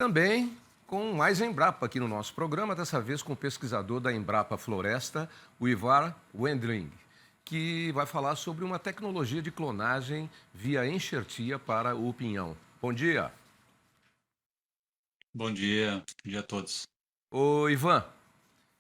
Também com mais Embrapa aqui no nosso programa, dessa vez com o pesquisador da Embrapa Floresta, o Ivar Wendling, que vai falar sobre uma tecnologia de clonagem via enxertia para o pinhão. Bom dia. Bom dia a todos. Ô Ivan,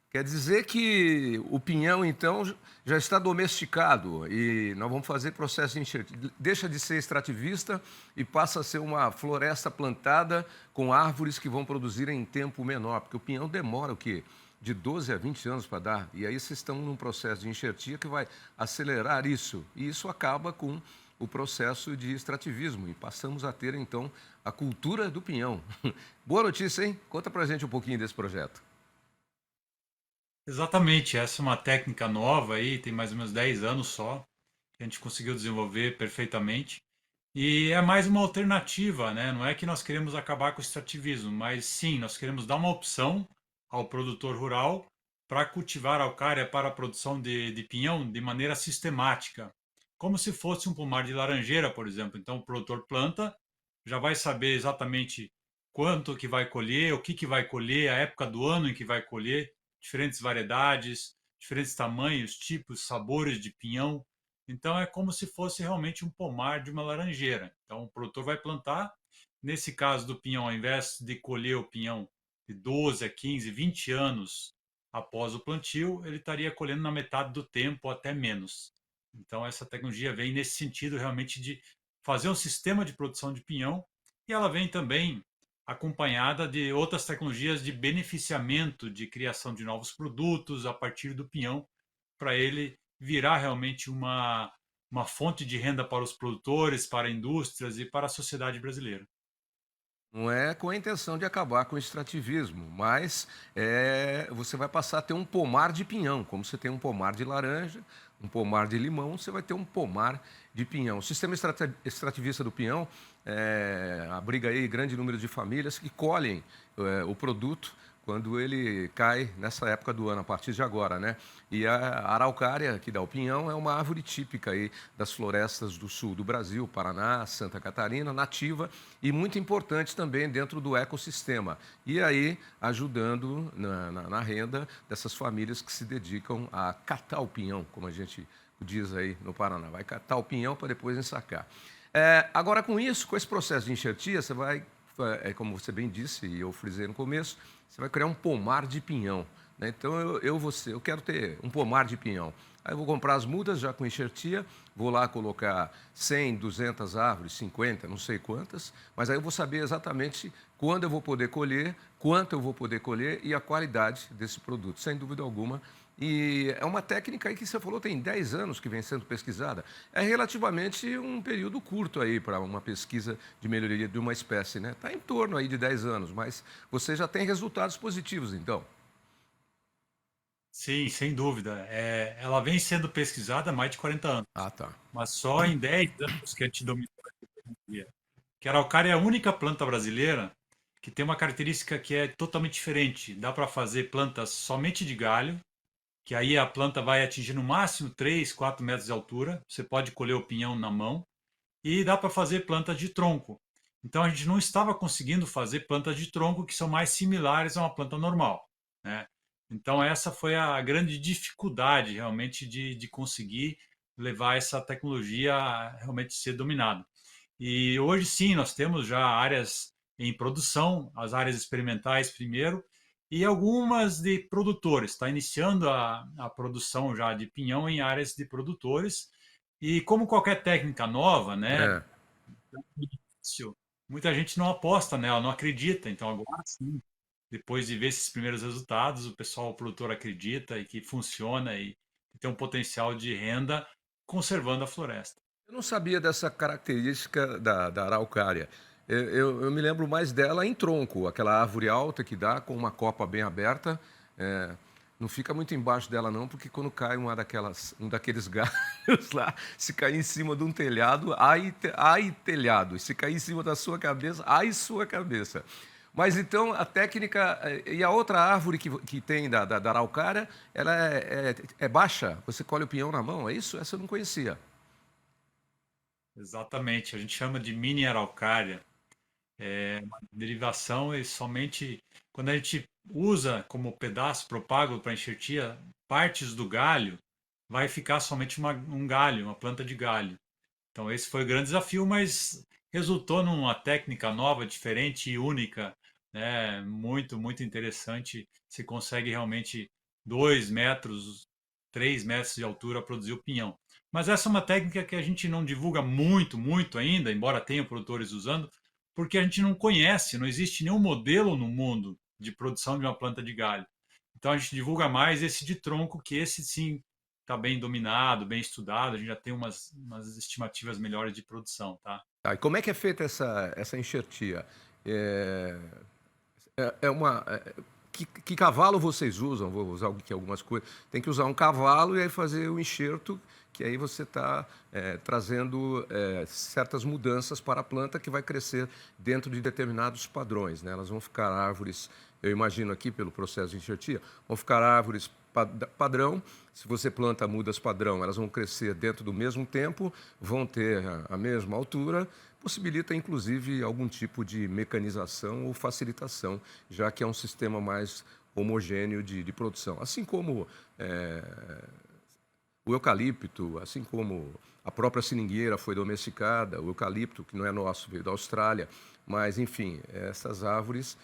quer dizer que o pinhão, então, já está domesticado e nós vamos fazer processo de enxertia. Deixa de ser extrativista e passa a ser uma floresta plantada com árvores que vão produzir em tempo menor, porque o pinhão demora o quê? De 12 a 20 anos para dar. E aí vocês estão num processo de enxertia que vai acelerar isso. E isso acaba com o processo de extrativismo. E passamos a ter, então, a cultura do pinhão. Boa notícia, hein? Conta pra gente um pouquinho desse projeto. Exatamente, essa é uma técnica nova aí, tem mais ou menos 10 anos só, que a gente conseguiu desenvolver perfeitamente. E é mais uma alternativa, né? Não é que nós queremos acabar com o extrativismo, mas sim, nós queremos dar uma opção ao produtor rural para cultivar a araucária para a produção de pinhão de maneira sistemática, como se fosse um pomar de laranjeira, por exemplo. Então, o produtor planta, já vai saber exatamente quanto que vai colher, o que que vai colher, a época do ano em que vai colher, diferentes variedades, diferentes tamanhos, tipos, sabores de pinhão. Então é como se fosse realmente um pomar de uma laranjeira. Então o produtor vai plantar, nesse caso do pinhão, ao invés de colher o pinhão de 12 a 15, 20 anos após o plantio, ele estaria colhendo na metade do tempo ou até menos. Então essa tecnologia vem nesse sentido realmente de fazer um sistema de produção de pinhão e ela vem também acompanhada de outras tecnologias de beneficiamento de criação de novos produtos a partir do pinhão, para ele virar realmente uma fonte de renda para os produtores, para indústrias e para a sociedade brasileira. Não é com a intenção de acabar com o extrativismo, mas você vai passar a ter um pomar de pinhão, como você tem um pomar de laranja, um pomar de limão, você vai ter um pomar de pinhão. O sistema extrativista do pinhão abriga aí grande número de famílias que colhem o produto quando ele cai nessa época do ano, a partir de agora, né? E a araucária, que dá o pinhão, é uma árvore típica aí das florestas do sul do Brasil, Paraná, Santa Catarina, nativa e muito importante também dentro do ecossistema. E aí ajudando na renda dessas famílias que se dedicam a catar o pinhão, como a gente diz aí no Paraná. Vai catar o pinhão para depois ensacar. Agora, com isso, com esse processo de enxertia, você vai, como você bem disse e eu frisei no começo, você vai criar um pomar de pinhão, né? Então, eu quero ter um pomar de pinhão. Aí eu vou comprar as mudas já com enxertia, vou lá colocar 100, 200 árvores, 50, não sei quantas, mas aí eu vou saber exatamente quando eu vou poder colher, quanto eu vou poder colher e a qualidade desse produto, sem dúvida alguma. E é uma técnica aí que você falou tem 10 anos que vem sendo pesquisada. É relativamente um período curto aí para uma pesquisa de melhoria de uma espécie, né? Está em torno aí de 10 anos, mas você já tem resultados positivos, então. Sim, sem dúvida. Ela vem sendo pesquisada há mais de 40 anos, Ah, tá. mas só em 10 anos que a gente dominou a tecnologia. Que a araucária é a única planta brasileira que tem uma característica que é totalmente diferente. Dá para fazer plantas somente de galho, que aí a planta vai atingir no máximo 3, 4 metros de altura. Você pode colher o pinhão na mão. E dá para fazer plantas de tronco. Então a gente não estava conseguindo fazer plantas de tronco que são mais similares a uma planta normal, né? Então essa foi a grande dificuldade realmente de conseguir levar essa tecnologia a realmente ser dominada. E hoje sim, nós temos já áreas em produção, as áreas experimentais primeiro, e algumas de produtores. Está iniciando a produção já de pinhão em áreas de produtores. E como qualquer técnica nova, né, É. início, muita gente não aposta nela, não acredita. Então agora sim, depois de ver esses primeiros resultados, o pessoal, o produtor acredita e que funciona e tem um potencial de renda conservando a floresta. Eu não sabia dessa característica da araucária. Eu me lembro mais dela em tronco, aquela árvore alta que dá com uma copa bem aberta. É, não fica muito embaixo dela não, porque quando cai um daqueles galhos lá, se cair em cima de um telhado, ai telhado. Se cair em cima da sua cabeça, ai sua cabeça. Mas então a técnica. E a outra árvore que tem da araucária, ela é baixa. Você colhe o pinhão na mão, é isso? Essa eu não conhecia. Exatamente, a gente chama de mini araucária. Uma derivação e somente quando a gente usa como pedaço propago para enxertia partes do galho, vai ficar somente um galho, uma planta de galho. Então esse foi o grande desafio, mas resultou numa técnica nova, diferente e única, né? Muito, muito interessante. Se consegue realmente 2 metros, 3 metros de altura produzir o pinhão. Mas essa é uma técnica que a gente não divulga muito, muito ainda, embora tenha produtores usando, porque a gente não conhece, não existe nenhum modelo no mundo de produção de uma planta de galho. Então a gente divulga mais esse de tronco, que esse sim está bem dominado, bem estudado, a gente já tem umas estimativas melhores de produção, tá? Tá, e como é que é feita essa enxertia? É, é uma. Que cavalo vocês usam? Vou usar aqui algumas coisas. Tem que usar um cavalo e aí fazer o enxerto, que aí você está trazendo certas mudanças para a planta que vai crescer dentro de determinados padrões, né? Elas vão ficar árvores, eu imagino aqui pelo processo de enxertia, vão ficar árvores padrão. Se você planta mudas padrão, elas vão crescer dentro do mesmo tempo, vão ter a mesma altura, possibilita inclusive algum tipo de mecanização ou facilitação, já que é um sistema mais homogêneo de produção. Assim como o eucalipto, assim como a própria seringueira foi domesticada, o eucalipto, que não é nosso, veio da Austrália, mas, enfim, essas árvores,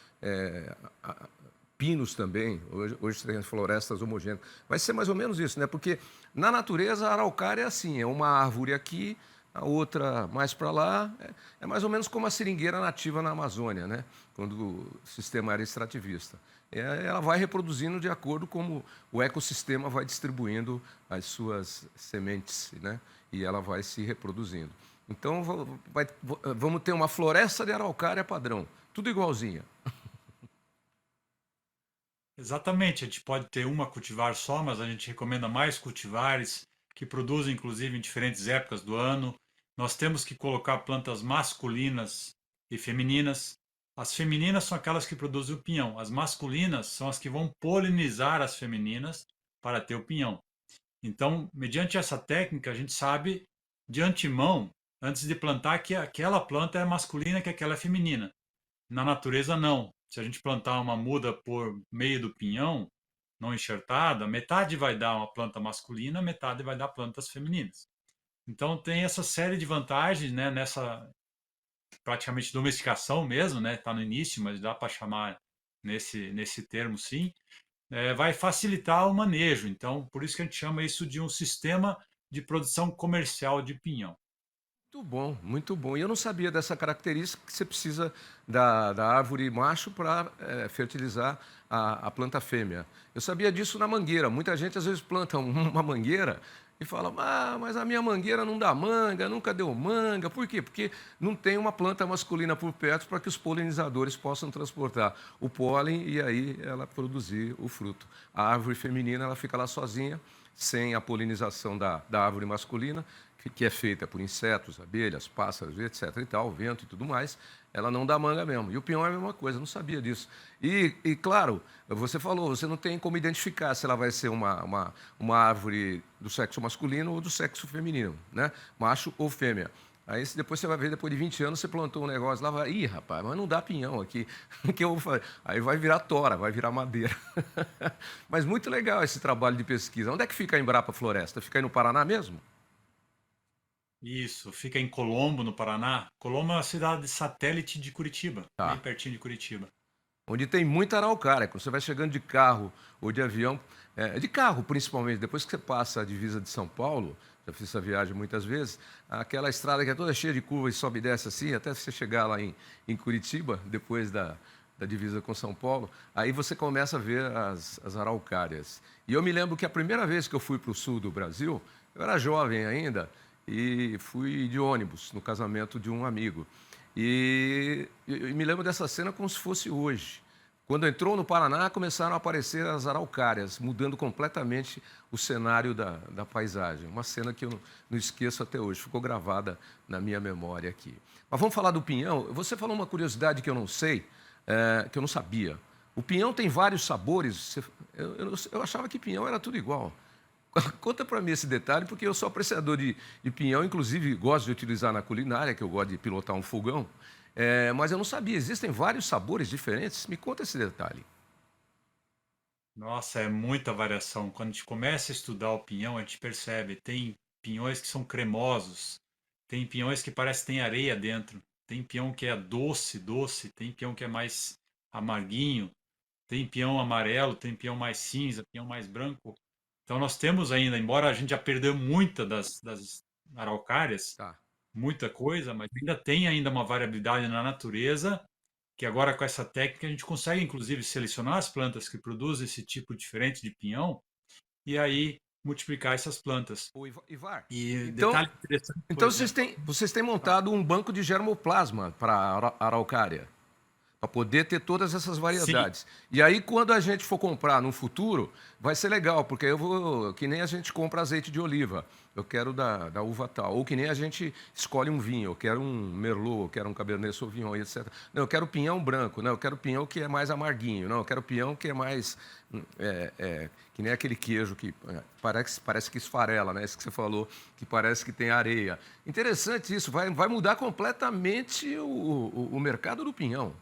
pinos também, hoje tem florestas homogêneas. Vai ser mais ou menos isso, né? Porque na natureza a araucária é assim, é uma árvore aqui, a outra mais para lá, é mais ou menos como a seringueira nativa na Amazônia, né? Quando o sistema era extrativista. Ela vai reproduzindo de acordo com o ecossistema vai distribuindo as suas sementes, né? E ela vai se reproduzindo. Então, vamos ter uma floresta de araucária padrão, tudo igualzinha. Exatamente, a gente pode ter uma cultivar só, mas a gente recomenda mais cultivares que produzem inclusive em diferentes épocas do ano. Nós temos que colocar plantas masculinas e femininas. As femininas são aquelas que produzem o pinhão, as masculinas são as que vão polinizar as femininas para ter o pinhão. Então, mediante essa técnica, a gente sabe de antemão, antes de plantar, que aquela planta é masculina, que aquela é feminina. Na natureza, não. Se a gente plantar uma muda por meio do pinhão, não enxertada, metade vai dar uma planta masculina, metade vai dar plantas femininas. Então tem essa série de vantagens, né, nessa praticamente domesticação mesmo, né? Está no início, mas dá para chamar nesse termo, sim. Vai facilitar o manejo. Então, por isso que a gente chama isso de um sistema de produção comercial de pinhão. Muito bom, muito bom. E eu não sabia dessa característica que você precisa da árvore macho para fertilizar a planta fêmea. Eu sabia disso na mangueira. Muita gente às vezes planta uma mangueira e fala, mas a minha mangueira não dá manga, nunca deu manga. Por quê? Porque não tem uma planta masculina por perto para que os polinizadores possam transportar o pólen e aí ela produzir o fruto. A árvore feminina ela fica lá sozinha, sem a polinização da árvore masculina, que é feita por insetos, abelhas, pássaros, etc. e tal, vento e tudo mais, ela não dá manga mesmo. E o pinhão é a mesma coisa, eu não sabia disso. E claro, você falou, você não tem como identificar se ela vai ser uma árvore do sexo masculino ou do sexo feminino, né? Macho ou fêmea. Aí depois você vai ver, depois de 20 anos, você plantou um negócio lá, vai, ih, rapaz, mas não dá pinhão aqui. Que eu vou fazer? Aí vai virar tora, vai virar madeira. Mas muito legal esse trabalho de pesquisa. Onde é que fica a Embrapa Floresta? Fica aí no Paraná mesmo? Isso, fica em Colombo, no Paraná. Colombo é uma cidade satélite de Curitiba, bem Tá. pertinho de Curitiba. Onde tem muita araucária. Quando você vai chegando de carro ou de avião, de carro principalmente, depois que você passa a divisa de São Paulo, já fiz essa viagem muitas vezes, aquela estrada que é toda cheia de curvas e sobe e desce assim, até você chegar lá em Curitiba, depois da divisa com São Paulo, aí você começa a ver as araucárias. E eu me lembro que a primeira vez que eu fui para o sul do Brasil, eu era jovem ainda, e fui de ônibus no casamento de um amigo. E me lembro dessa cena como se fosse hoje. Quando entrou no Paraná, começaram a aparecer as araucárias, mudando completamente o cenário da paisagem. Uma cena que eu não esqueço até hoje, ficou gravada na minha memória aqui. Mas vamos falar do pinhão. Você falou uma curiosidade que eu não sei, que eu não sabia. O pinhão tem vários sabores. Eu achava que pinhão era tudo igual. Conta para mim esse detalhe, porque eu sou apreciador de pinhão, inclusive gosto de utilizar na culinária, que eu gosto de pilotar um fogão. Mas eu não sabia, existem vários sabores diferentes? Me conta esse detalhe. Nossa, é muita variação. Quando a gente começa a estudar o pinhão, a gente percebe, tem pinhões que são cremosos, tem pinhões que parece que tem areia dentro, tem pinhão que é doce, doce, tem pinhão que é mais amarguinho, tem pinhão amarelo, tem pinhão mais cinza, pinhão mais branco. Então nós temos ainda, embora a gente já perdeu muita das araucárias, Tá. muita coisa, mas ainda tem ainda uma variabilidade na natureza, que agora com essa técnica a gente consegue inclusive selecionar as plantas que produzem esse tipo diferente de pinhão e aí multiplicar essas plantas. Ô, Ivar, E então, detalhe interessante, por então exemplo, vocês têm montado um banco de germoplasma para a araucária, para poder ter todas essas sim, variedades. E aí, quando a gente for comprar no futuro, vai ser legal, porque eu vou, que nem a gente compra azeite de oliva, eu quero da uva tal. Ou que nem a gente escolhe um vinho, eu quero um Merlot, eu quero um Cabernet Sauvignon, etc. Não, eu quero pinhão branco, não, eu quero pinhão que é mais amarguinho, não, eu quero pinhão que é mais. Que nem aquele queijo que parece que esfarela, né? Isso que você falou, que parece que tem areia. Interessante isso, vai mudar completamente o mercado do pinhão.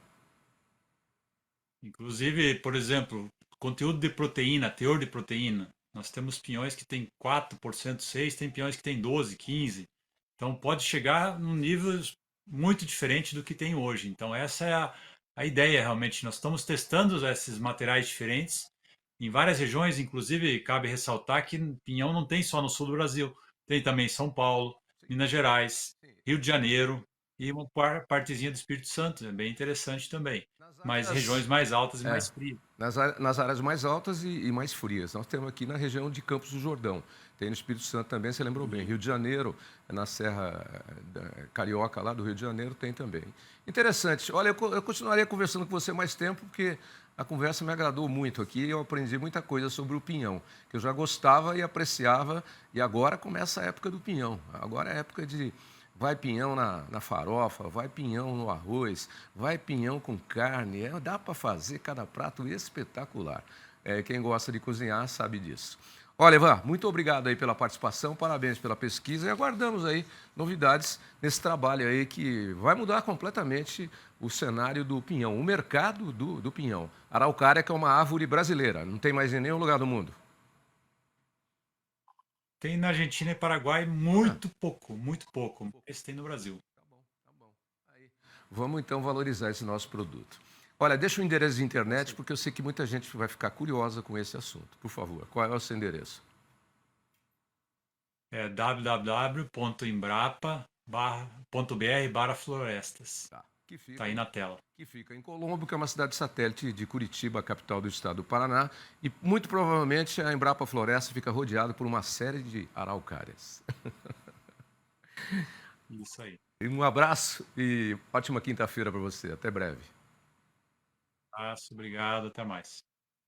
inclusive, por exemplo, conteúdo de proteína, teor de proteína. Nós temos pinhões que tem 4%, 6%, tem pinhões que tem 12, 15%. Então pode chegar num nível muito diferente do que tem hoje. Então essa é a ideia realmente. Nós estamos testando esses materiais diferentes em várias regiões, inclusive cabe ressaltar que pinhão não tem só no sul do Brasil. Tem também São Paulo, Sim, Minas Gerais, sim. Rio de Janeiro e uma partezinha do Espírito Santo. É bem interessante também. Nas Mas áreas, regiões mais altas e é, mais frias. nas áreas mais altas e mais frias. Nós temos aqui na região de Campos do Jordão. Tem no Espírito Santo também, você lembrou bem. E Rio de Janeiro, na Serra Carioca, lá do Rio de Janeiro, tem também. Interessante. Olha, eu continuaria conversando com você mais tempo, porque a conversa me agradou muito aqui e eu aprendi muita coisa sobre o pinhão, que eu já gostava e apreciava, e agora começa a época do pinhão. Agora é a época de vai pinhão na farofa, vai pinhão no arroz, vai pinhão com carne. Dá para fazer cada prato espetacular. Quem gosta de cozinhar sabe disso. Olha, Ivan, muito obrigado aí pela participação, parabéns pela pesquisa e aguardamos aí novidades nesse trabalho aí que vai mudar completamente o cenário do pinhão, o mercado do pinhão. Araucária, que é uma árvore brasileira, não tem mais em nenhum lugar do mundo. tem na Argentina e Paraguai Ah, muito pouco. Esse tem no Brasil. tá bom, tá bom. Aí. Vamos então valorizar esse nosso produto. Olha, deixa o endereço de Com internet, certeza. porque eu sei que muita gente vai ficar curiosa com esse assunto. Por favor, qual é o seu endereço? É www.embrapa.br/florestas. Tá. Tá aí na tela. Que fica em Colombo, que é uma cidade satélite de Curitiba, capital do estado do Paraná. E muito provavelmente a Embrapa Floresta fica rodeada por uma série de araucárias. Isso aí. E um abraço e ótima quinta-feira para você. Até breve. Obrigado, até mais.